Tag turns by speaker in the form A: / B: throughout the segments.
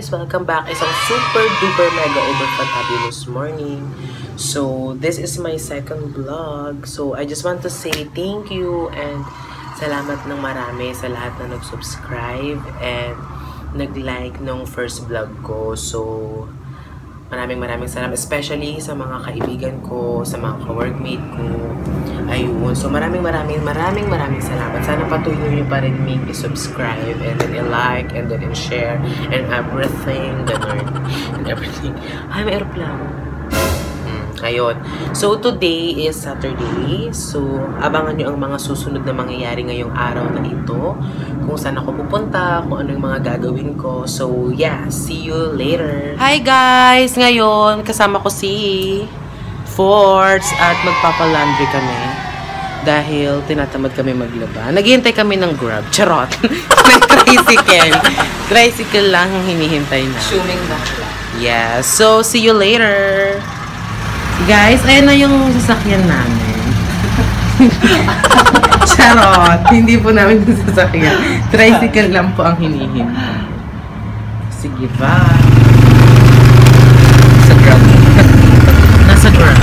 A: guys! Welcome back! Isang super duper mega over fabulous morning. So, this is my second vlog. So, I just want to say thank you and salamat ng marami sa lahat na nag-subscribe and nag-like nung first vlog ko. So, maraming salamat. Especially sa mga kaibigan ko, sa mga ka-workmate ko. Ayun. So, maraming salamat. Sana patuloy nyo pa rin i-subscribe and then i-like and then i-share and everything. Ganun. And everything. Ay, may aeroplano. Ayun. So, today is Saturday. So, abangan nyo ang mga susunod na mangyayari ngayong araw na ito. Kung saan ako pupunta, kung ano yung mga gagawin ko. So, yeah. See you later. Hi, guys! Ngayon, kasama ko si Forts at magpapalandry kami. Dahil tinatamad kami maglaba. Naghihintay kami ng Grab. Charot! May tricycle. Tricycle lang ang hinihintay na.
B: Assuming na.
A: Yeah. So, see you later. Guys, ayan na yung sasakyan namin. Charot! Hindi po namin yung sasakyan. Tricycle lang po ang hinihintay. Sige, bye! Sa Grab. Nasa Grab.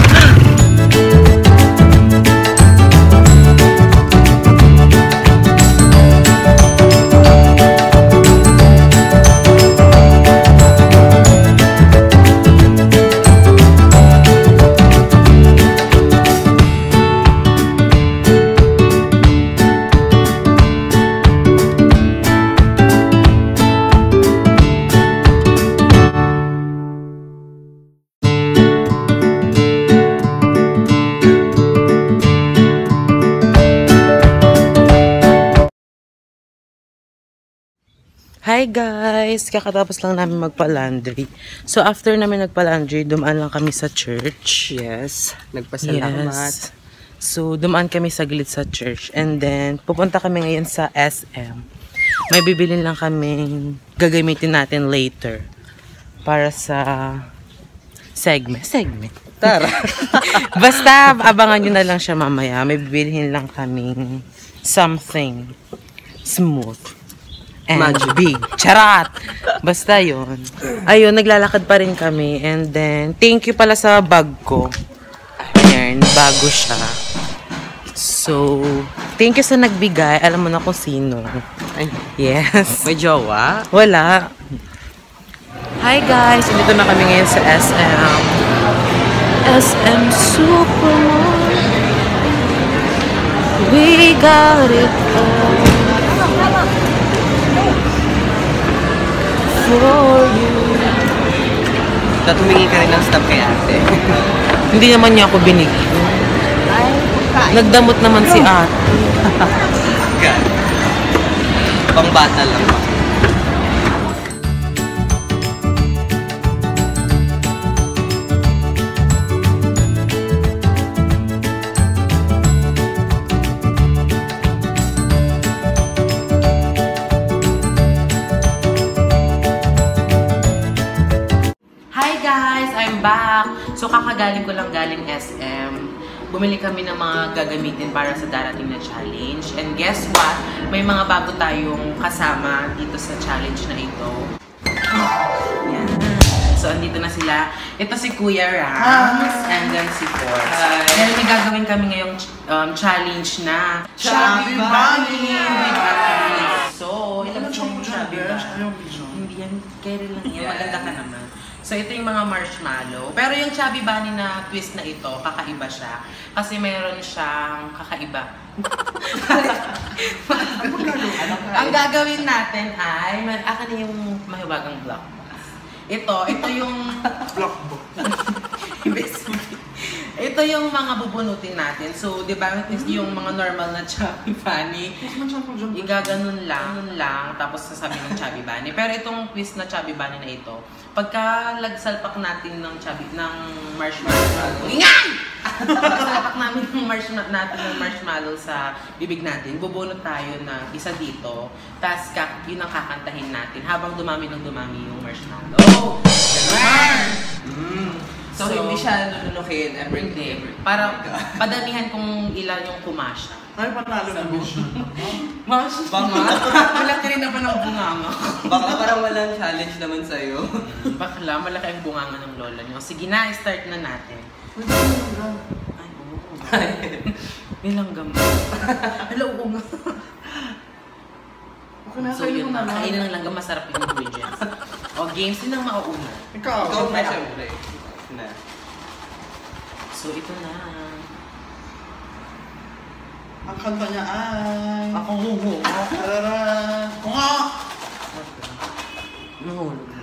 A: Hi guys! Kakatapos lang namin magpa-laundry. So after namin nagpa-laundry, dumaan lang kami sa church.
B: Yes. Nagpasalamat.
A: Yes. So dumaan kami saglit sa church. And then, pupunta kami ngayon sa SM. May bibilin lang kami gagamitin natin later. Para sa segment.
B: Tara.
A: Basta abangan nyo na lang siya mamaya. May bibilhin lang kaming something smooth. And big. Charat! Basta yun. Ayun, naglalakad pa rin kami. And then, thank you pala sa bag ko. Ayan, bago siya. So, thank you sa nagbigay. Alam mo na kung sino.
B: Ay,
A: yes.
B: may jowa?
A: Wala. Hi guys! Dito na kami ngayon sa SM. SM Supermall. We got it all. For you.
B: Tumingi ka rin ng stop kay ate.
A: Hindi naman niya ako binigyan. Nagdamot naman si ate.
B: Pang bata lang ba?
A: Back. So, kakagaling ko lang galing SM. Bumili kami ng mga gagamitin para sa darating na challenge. And guess what? May mga bago tayong kasama dito sa challenge na ito. Yan. So, andito na sila. Ito si Kuya Rams and then si Force. Dahil may gagawin kami ngayong challenge na
B: Chubby Bunny!
A: So, ito na yung Chubby Bunny. Hindi yan. Kaya lang yan. Maganda ka naman. So, ito yung mga marshmallow. Pero yung Chubby Bunny na twist na ito, kakaiba siya. Kasi mayroon siyang kakaiba. Ang gagawin natin ay, akin na yung mahiwagang block. Ito yung... block book. Ito yung mga bubunutin natin. So, di ba, yung mga normal na Chubby Bunny, igaganon lang, tapos sasabi ng Chubby Bunny. Pero itong twist na Chubby Bunny na ito, pagka lagsalpak natin ng marshmallow, ingay! Pagkasalpak namin ng marshmallow sa bibig natin, bubunot tayo na isa dito, tapos yun ang kakantahin natin habang dumami yung marshmallow. Oh!
B: So, hindi siya nununukin every day.
A: Para padamihan kung ilan yung kumasya.
C: Ay, panalo na siya.
A: Mas, malaki rin naman ang bunganga.
B: Baka parang walang challenge naman sa'yo.
A: Bakla, malaki ang bunganga ng lola niyo. Sige na, start na natin. Ay, oo. May langgam. Hello, oo nga.
C: Okay na,
A: So yun na, kainin ng langgam, masarap yung ingredients. O, games din ang mauuna.
C: Ikaw.
B: Ikaw pa siyempre. Na.
A: So, ito na.
C: Ang kanta niya ay...
A: Ako, huhu.
C: Tarara! Kunga!
A: Nahulog na.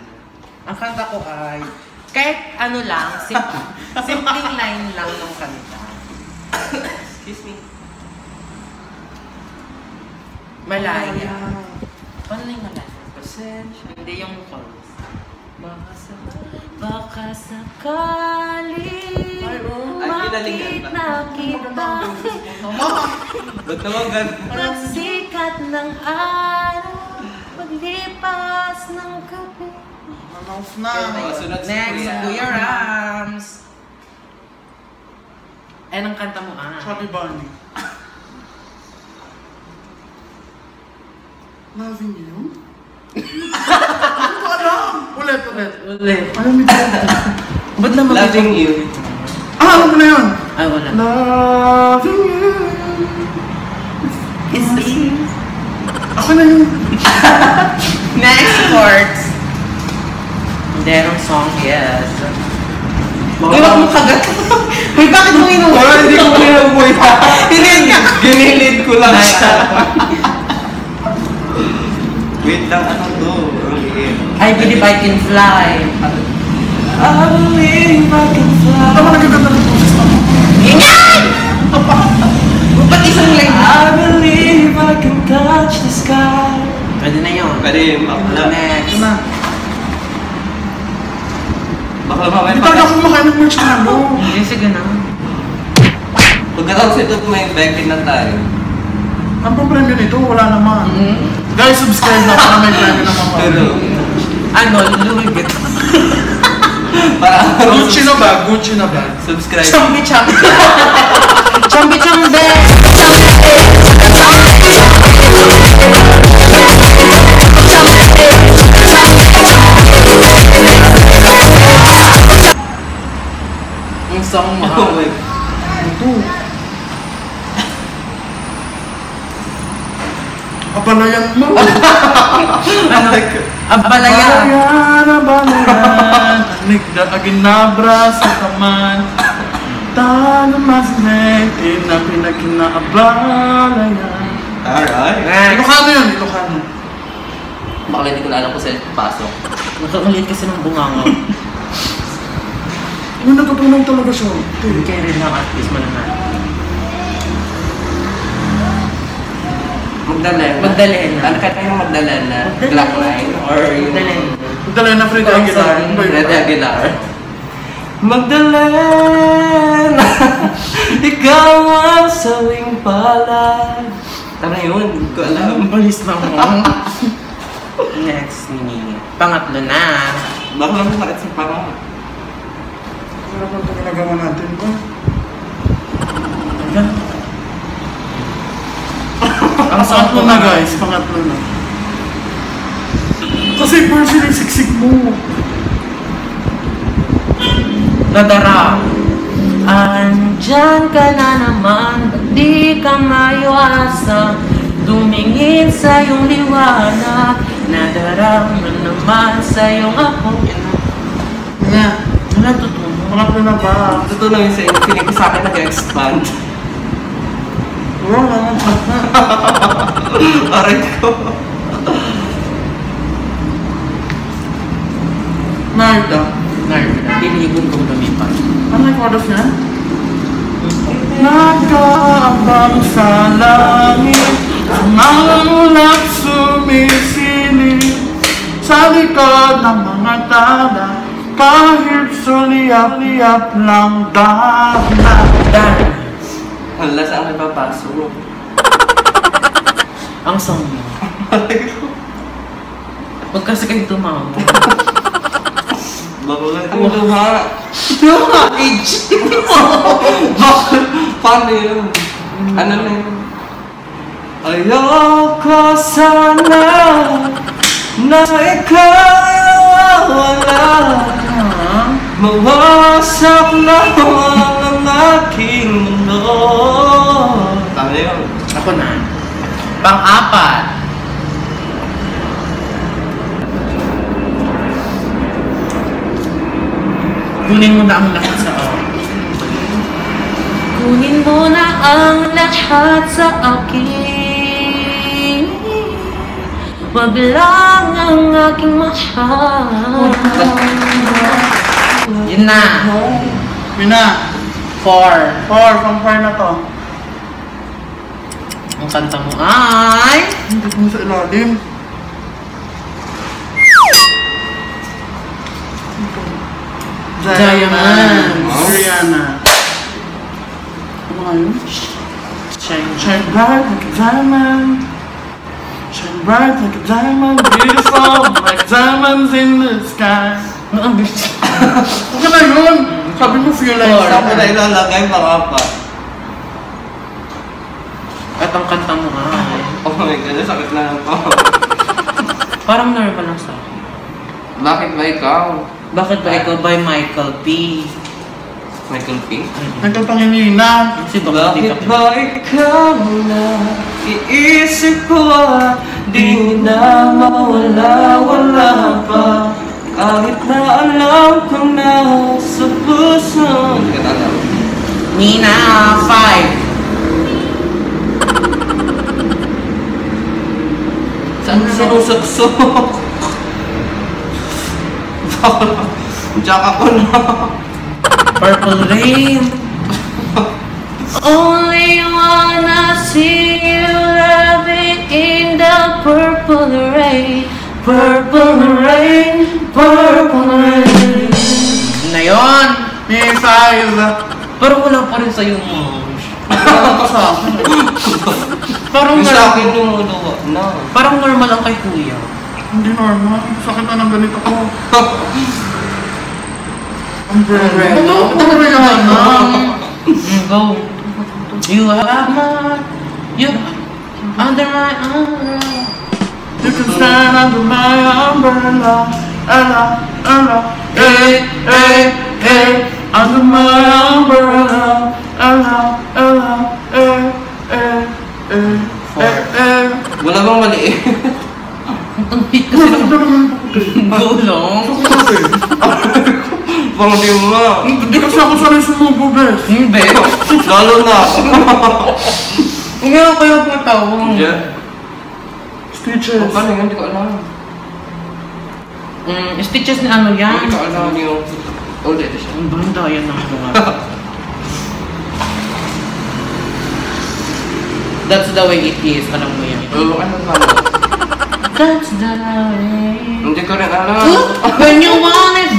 A: Ang kanta ko ay, kahit ano lang, simpleng line lang ng kanta.
B: Excuse me.
A: Malaya. Paano na yung malaya?
B: Pasensya.
A: Hindi yung chorus. Baka sakali
B: ginalingan
A: na kita
B: Ba't naman ganun?
A: pagsikat ng araw, paglipas ng gabi.
C: Announce na!
B: Sunod si
A: Next,
B: Kuya.
A: Kuya Rams. Eh, ang kanta mo
C: Chubby Bunny. Loving you? Hindi ko alam! Ulit.
A: Ulit.
C: Alam mo dyan?
A: Ba't naman
B: Loving you.
C: Alam ko na yun!
A: Ay, wala.
C: Loving you.
A: Is it?
C: Ako na yun.
A: Next chords. Derong song, yes. Uy, wag mo kagat. Uy, bakit mo inuwi?
B: Hindi ko kinabuhay. Ginilid ko lang siya. Wait lang, ano to?
A: I believe I can fly.
B: I believe I can fly.
C: Tama nagaganda ng boses mo.
A: Ingay! Ba't isang line?
B: I believe I can touch the sky.
A: Pwede na yun.
B: Pwede, bakla.
A: Next.
C: Ito na.
B: Bakla mamaya
C: Hindi talaga ako kumakain ng marshmallow.
A: Hindi, sige na.
B: Pagkatapos ito, may back-in na tayo.
C: Ang pang-premyo nito, wala naman.
A: Mm-hmm.
C: Guys, subscribe na para may premyo naman kami.
B: Pero,
A: Ano, Louis Vuitton.
B: para
C: Gucci na ba? Gucci na ba?
B: subscribe.
A: Chambi, chambi. Chambi, chambi. Yung song mo.
B: Oh my God.
C: Ito. Abalayan mo.
A: Ano? Abalaya.
C: Abalayan. Nigda aginabra sa kaman. Talo masnek. Na pinagkinaabalayan.
B: Alright.
C: Ilocano yun, Ilocano.
B: Bakla hindi ko na alam kung saan pasok.
A: Nakakalit kasi ng bunganga.
C: Yung natutunan talaga siya.
A: Kaya rin lang at least malaman.
B: Magdalena.
A: Magdalena.
B: Ano ka tayo Magdalena? Glockline? Or yung...
A: Magdalena.
C: Magdala na Freddy Aguilar.
B: Freddy Aguilar. Magdalena, ikaw ang sawing palad. Tama yun, hindi ko alam.
A: Ang balis na mo. Next, Nini. Pangatlo na.
B: Baka lang bakit sa parang...
C: Ano ba ito ginagawa natin ba?
A: Ang song
C: Pangatlo
A: ko
C: na guys, pangatlo na. Kasi person yung siksik mo.
A: Dadara. Andyan ka na naman, ba't di ka maiwasa? Tumingin sa iyong liwanag, nadarama naman sa iyong ako.
C: Nga.
A: Wala tutunan.
C: Pangatlo na ba?
B: Totoo lang yun sa inyo, feeling ko sa akin nag-expand.
C: Wala naman.
B: Aray ko.
C: Narda.
A: Tinigon kong lumipat.
C: Ano yung chorus niya? Nagkaabang sa langit, ang ulap sumisilip sa likod ng mga tala, kahit suliyap-liyap lang dahan.
B: Hala, saan may papasok?
A: Ang song mo.
B: Aray ko.
A: Huwag kasi kayo tumawa.
B: Babagat mo duha. Age. Paano yun? Ano na yun? Ayoko sana na ikaw wala. Mawasak na ang aking mundo. Tama yun.
C: Ako na. Pang-apat. Kunin mo na ang lahat sa
D: Kunin mo na ang lahat sa akin. Wag lang ang aking mahal.
C: Yun na.
B: Yun na.
C: 4.
B: 4, pang 4 na to.
C: Ang kanta mo ay...
B: Hindi ko sa ilalim.
C: Diamond.
B: Rihanna. Ano nga yun?
C: Shine.
B: Shine bright like a diamond. Shine bright like a diamond. Beautiful like diamonds in the sky.
C: Ano ang bitch?
B: Ano na yun? Sabi mo feel like
C: Four.
B: sabi na ilalagay pang-apat.
C: At ang kanta mo ay...
B: Oh my God, sakit na lang to.
C: Parang normal lang sa akin.
B: Bakit ba ikaw?
C: Bakit ba ikaw by Michael P?
B: Michael P? Michael Panginina.
C: Kasi bakit di ka...
B: ba ikaw na iisip ko at di na mawala-wala pa? Kahit na alam kong nasa puso. Hindi ka alam.
C: Nina, 5.
B: Saan ka sinusuksok? Diyak ako na.
C: Purple Rain.
D: Only wanna see you loving in the purple rain. Purple rain, purple rain.
C: Na yun.
B: May 5.
C: Pero wala pa rin sa'yo mo.
B: Ako sa akin.
C: Parang
B: Yung sa akin
C: normal.
B: lumuluwa na.
C: Parang normal ang kay kuya.
B: Hindi normal. Sakit na ng ganito ko. Umbrella. Umbrella.
C: Go. You have my... You... Under my umbrella.
B: You can stand under my umbrella. Ella, Ella. Hey, hey, hey. Under my umbrella. Ella, Ella. Hey, hey, hey. Hey, hey. Wala bang mali eh?
C: Ang hit kasi ng gulong.
B: Bang di mo nga. Hindi kasi ako sanay sumubo, bes.
C: Hindi.
B: Lalo na.
C: Hindi ako kayo matawang.
B: Yeah. Stitches. Paano yun? Hindi ko alam.
C: Stitches ni ano yan?
B: Hindi ko alam yung old edition.
C: Ang banda yan ng mga. That's the way it is. Alam mo yan.
B: Oo, ano ba?
D: That's the way.
B: Hindi ko rin alam.
C: When you want it,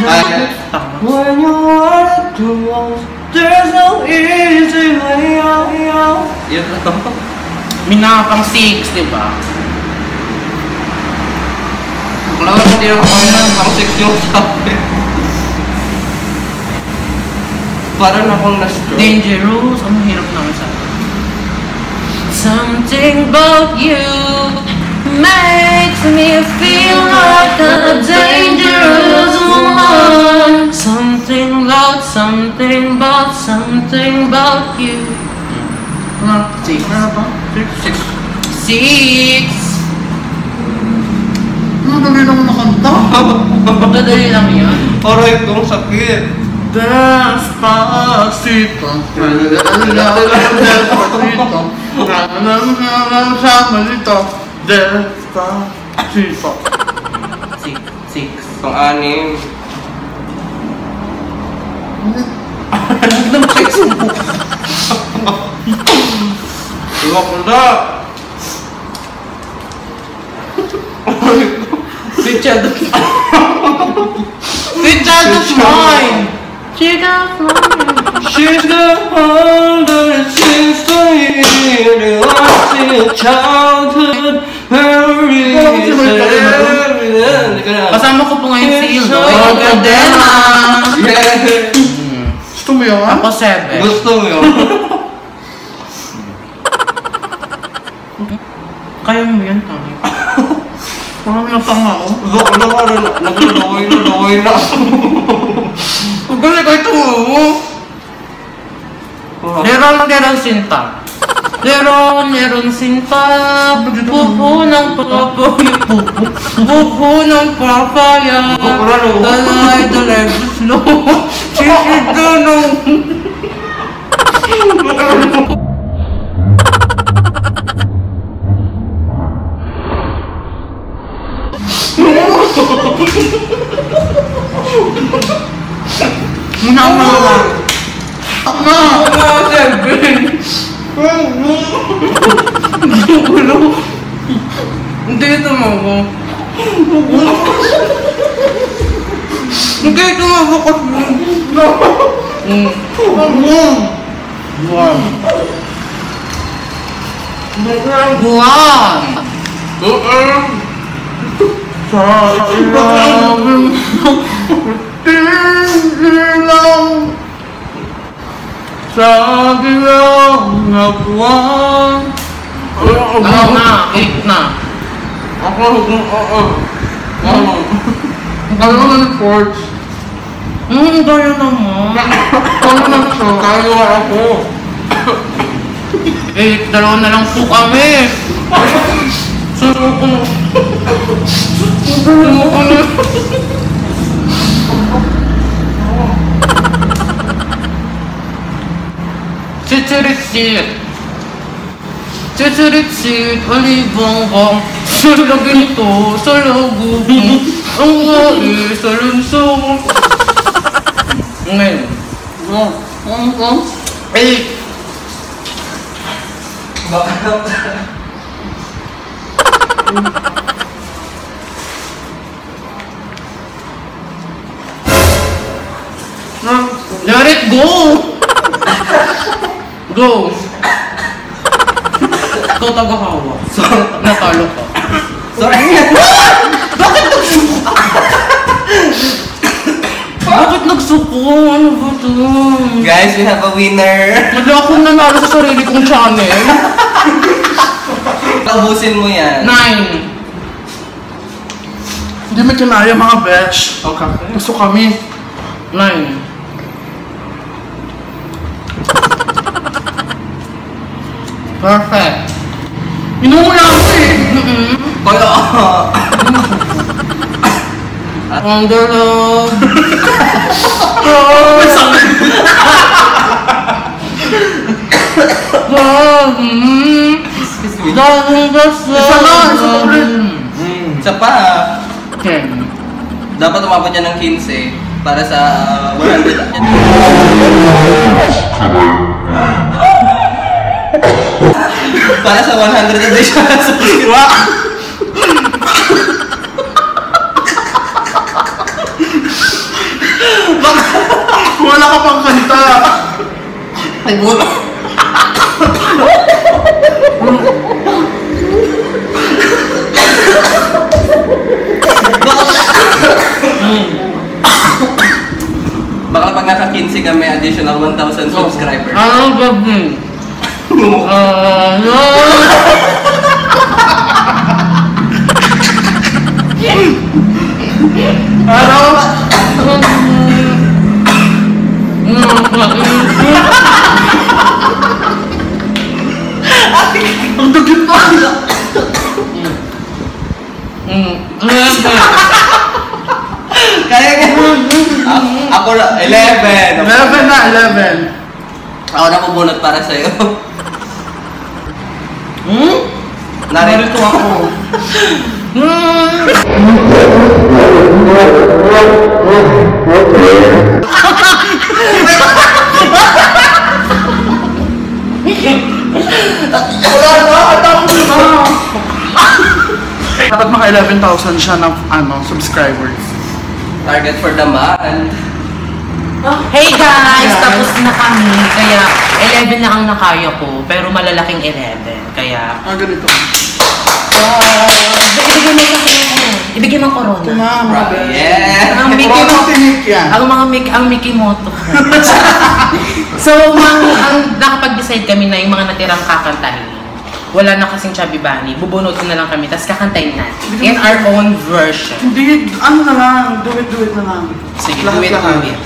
B: When you want it to most, there's no easy way out. Yan lang.
C: Minakang 6, di ba?
B: Wala ko hindi ako kaya pang 6 yung sabi. Parang akong na-stroke.
C: Dangerous. Ang hirap naman sa akin.
D: Something about you makes me feel like a dangerous woman. Something about you.
C: Ano? 6.
B: Ano ba? 6.
C: 6.
B: Ano dali lang nakanta?
C: Magdadali lang yan.
B: Aray kong sakit. Despacito. Despacito. Despacito.
C: 6.
B: Pang-anim.
C: Huwag na makikisumbok.
B: Iwak mo na.
C: Richard. Richard of mine.
D: She got mine.
B: She's the one that seems to hear the lost in childhood.
C: Kasama ko po ngayon si Lloyd Cadena.
B: Yeah. Gusto mo yun?
C: Ako 7.
B: Gusto mo yun?
D: Kaya mo yan, Tami. Parang napangao.
B: Laway na.
D: Huwag kasi kayo tumo. Meron sinta. Meron sinta. Pupo ng papayo. Pupo ng papaya. Dalay slow. Sisidunong. Hindi tumawa. Hindi tumawa kasi. Buwan. Sa ilalim tilang sa dilaw na buwan. Oo na, 8 na. Ako, ano ng ports? Kaya naman. Kaya na siya. Kaya ako. 8, dalawa na lang po kami. Suko. Chichirit-sit, alibang-bang. Sala ganito, sala gubong. Ang gai, sa lunsong. Ngayon. 8. Let it go! Go! Ikaw tagahawa. Natalo ka.
B: Sorry.
D: Bakit nagsuko? Ano ba ito?
B: Guys, we have a winner.
D: Wala akong nanalo sa sarili kong channel.
B: Paubusin mo yan.
D: 9.
C: Hindi may kinaya mga besh.
B: Okay.
C: Gusto kami.
D: 9. Perfect.
C: Inuuna ako eh.
B: Kaya.
D: Under love.
B: Excuse me.
C: Isa na, isa na ulit.
B: Isa pa.
D: 10.
B: Dapat umabot yan ng 15 para sa 100. Para sa 100 additional subscriber.
C: Wala ka pang kanta.
B: Ay, bulo. Baka pag naka-15 kami additional 1,000 subscribers.
D: Ano ba din?
C: Ang dagit pa.
B: Kaya nga. Ako na, 11.
C: 11 na, 11.
B: Ako na pabunot para sa'yo.
C: Narito ako. Dapat maka 11,000 siya ng subscribers.
B: Target for the month.
D: Hey guys! Tapos na kami. Kaya 11 na ang nakaya ko. Pero malalaking 11. Kaya...
C: Ganito.
D: Ibigay mo corona.
C: Tumama.
B: Yeah!
D: Ang Mickey
C: Corona tinik yan.
D: ang Mickey Moto. So, ang nakapag-decide kami na yung mga natirang kakantahin. wala na kasing Chubby Bunny. Bubunutin na lang kami, tapos kakantayin natin. In our own version.
B: Hindi, ano na lang, do it na lang.
D: Sige,
B: Lahat,
D: do it.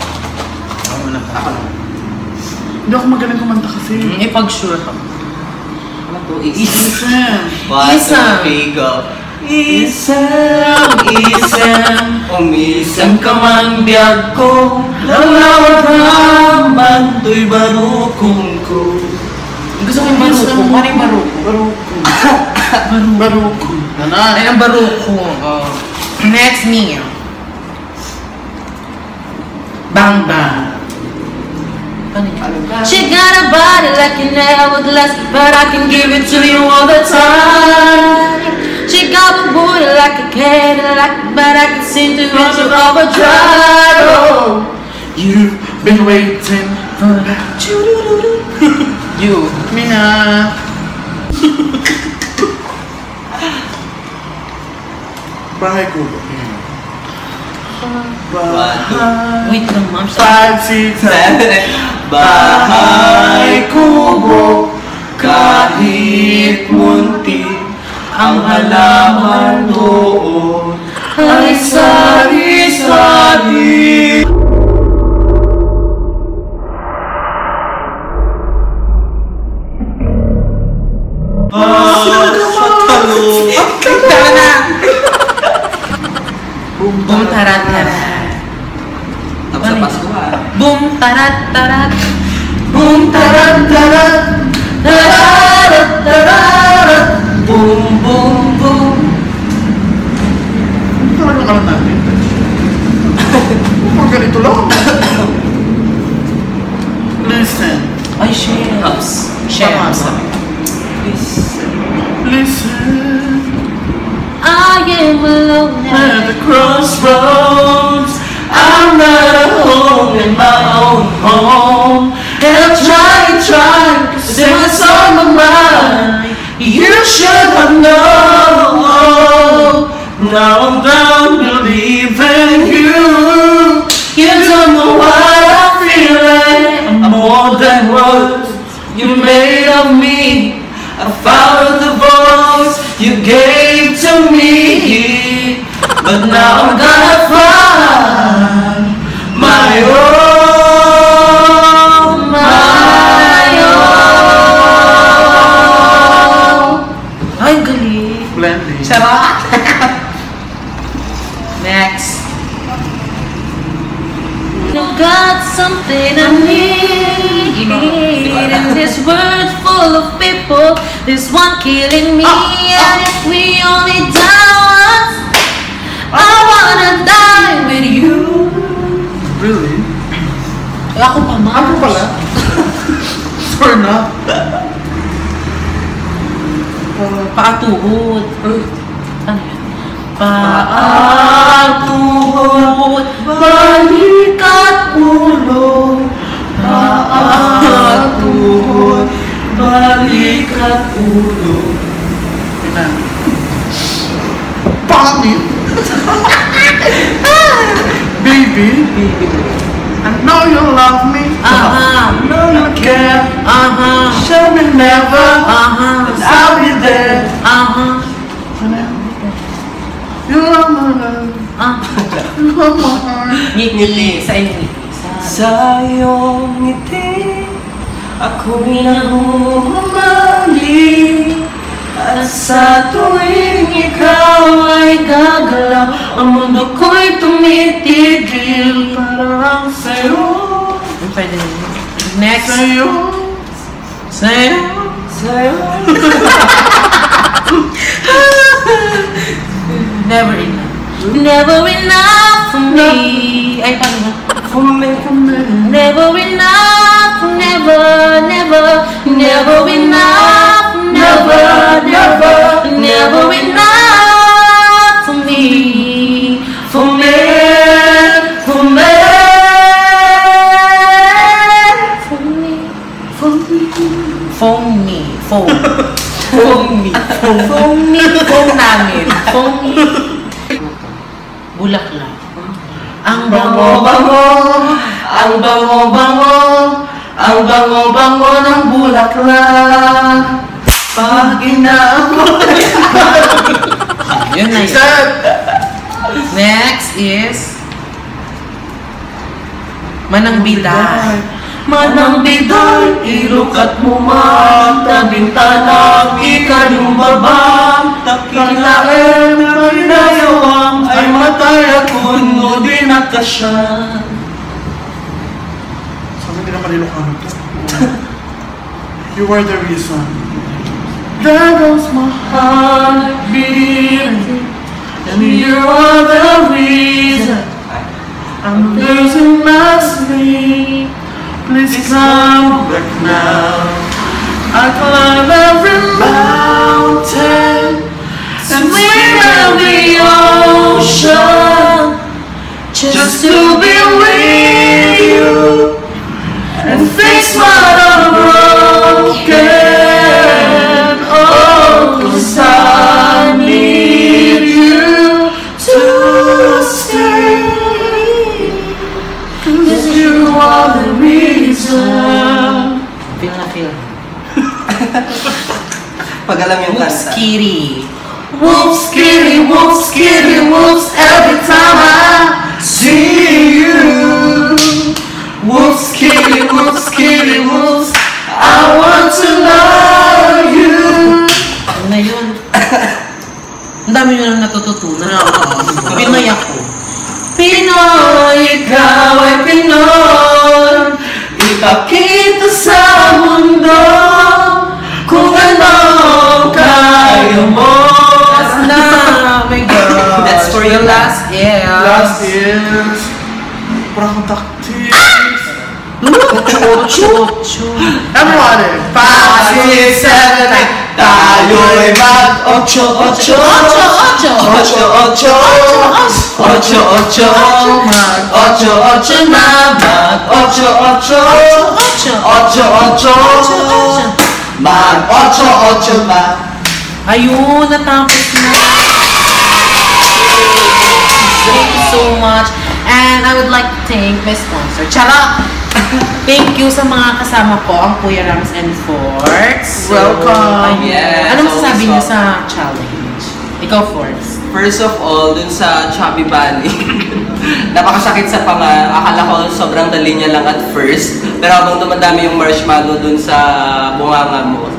B: Ako muna pa. Hindi ako magaling kumanta kasi.
D: Ipag-sure ka.
C: Ano to?
B: Isang.
D: Isang.
C: Isang umisang ka man biyag ko, lalawag naman to'y barukong ko.
D: Gusto ko yung baruko. Ano yung baruko?
B: Baruko.
D: Ay, ang baruko. Oh. Next, Mia. Bang Bang. She got a body like an hourglass, but I can give it to you all the time. She got a booty like a Cadillac, but I can seem to run you overdrive. Oh,
B: You've been waiting for that.
D: you.
B: Mina. Bahay ko. Bahay.
D: Wait lang, ma'am.
B: 5, 6, 7. Bahay kubo, kahit munti ang halaman doon ay sari-sari.
D: Tama na! Boom tarat tarat.
C: Tapos sa Pasko
D: Boom tarat tarat.
B: Boom tarat tarat, tarat tarat, boom boom boom. Talaga naman natin. Mga ganito lang. Listen.
D: Ay, shares. Shares.
B: Listen.
D: I am alone
B: At the crossroads, I'm not at home in my own home. And I'm trying to say what's on my mind. You should have known. Now I'm down believing you. You don't know what I'm feeling. I'm more than what you made of me. I followed the voice you gave to me, but now I'm gonna find my own, my own.
D: Ay, galing.
B: Blending.
D: Sarap. Next. I've got something I need in this world full of people. This one killing me, and if we only die once, I wanna die with you.
B: Really?
D: Ako pa, ma.
B: Ako pala? Sorry na.
D: Paatuhod. Ano yan? Paatuhod, balik at ulo. Paatuhod, balik at ulo.
B: Ina. Pangit. Baby, I know you love me.
D: Aha.
B: I know you care.
D: Aha.
B: Show me never.
D: Aha.
B: And I'll be there.
D: Aha.
B: You're my love. You're my heart.
D: Ngiti. Sa inyo ngiti.
C: Sa iyong ngiti, ako'y nangumamali. At sa tuwing ikaw ay gagalaw, ang mundo ko'y tumitigil parang sa'yo.
D: Pwede na yun. Next.
B: Sa'yo.
D: Sa'yo.
C: Sa'yo.
D: Never enough. Never enough for me. Ay, paano ba?
C: For me.
D: Never enough. Never, never, never enough. Never, never, never enough for me. For me. For me. For me. For me. Phone me. Phone. Phone me. Phone me. Phone namin. Phone me. Bulaklak. Ang bango-bango. Ang bango-bango. Ang bango-bango ng bulaklak.
B: Pag inaamoy.
D: Yun na yun.
B: Sad.
D: Next is Manang Biday.
B: Manang biday, ilukat mo man, tabing tanang, ikanyong babang, takilaem, pinayawang, ay matay at kuno din at kasyan. Sabi nila Marilocan to. You were the reason. There goes my heart beating, and you are the reason I'm losing my sleep. Please come back now. I climb every mountain and swim every ocean just to be with you and fix what I'm broken. Oh, 'cause I need you to stay. 'Cause you are the reason.
D: Feel na feel.
C: Pag alam yung
D: Whoops,
C: kanta.
D: Kitty.
B: Whoops, kitty, whoops, kitty, whoops, every time I see you. Whoops, kitty, whoops, kitty, whoops, I want to love you.
D: Ano na yun? Ang dami nyo lang natututunan. Pinoy ako.
B: Pinoy, ikaw ay Pinoy. Ipakita sa mundo kung ano kaya mo.
D: Last na. Oh my God.
C: That's for you.
D: Last is.
B: Last is parang taktis.
D: Ocho.
B: Everybody! 5, 6, 7, 8. Tayo'y mag-ocho, ocho. Ocho, mag-ocho na. Mag-ocho, mag-ocho na.
D: Ayun, natapos na. Thank you so much. And I would like to thank my sponsor. Charot! Thank you sa mga kasama ko, ang Kuya Rams and Forts.
B: Welcome.
D: Ayun.
C: Yes,
D: Ano masasabi niyo
C: always
D: sa challenge? Ikaw, Forts.
C: First of all, dun sa Chubby Valley, napakasakit sa panga. Akala ko sobrang dali niya lang at first. Pero habang dumadami yung marshmallow dun sa bunganga mo,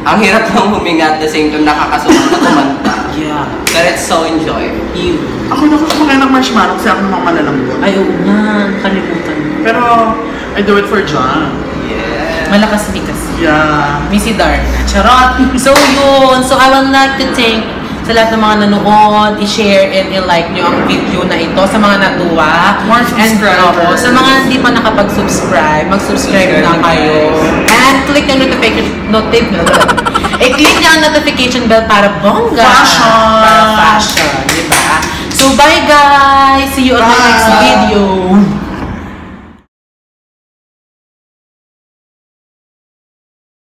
C: ang hirap lang huminga at the same time nakakasukat na kumanta.
D: Yeah.
C: But it's so enjoyable.
D: You.
B: Ako na kumakain ng marshmallow kasi ako namang malalambot.
D: Ay, oo nga. Kalimutan mo.
B: Pero, I do it for John.
C: Yeah.
D: Malakas mi kasi.
B: Yeah.
D: Missy Darna. Charot! So yun. So I would like to thank sa lahat ng mga nanood, i-share and i-like nyo ang video na ito sa mga natuwa.
B: More subscribers.
D: And sa mga hindi pa nakapag-subscribe, mag-subscribe na kayo. And click ang i-click nyo ang notification bell para bongga.
B: Fashion.
D: Para fashion, di ba? So bye guys! See you on my next
B: Bye.
D: video.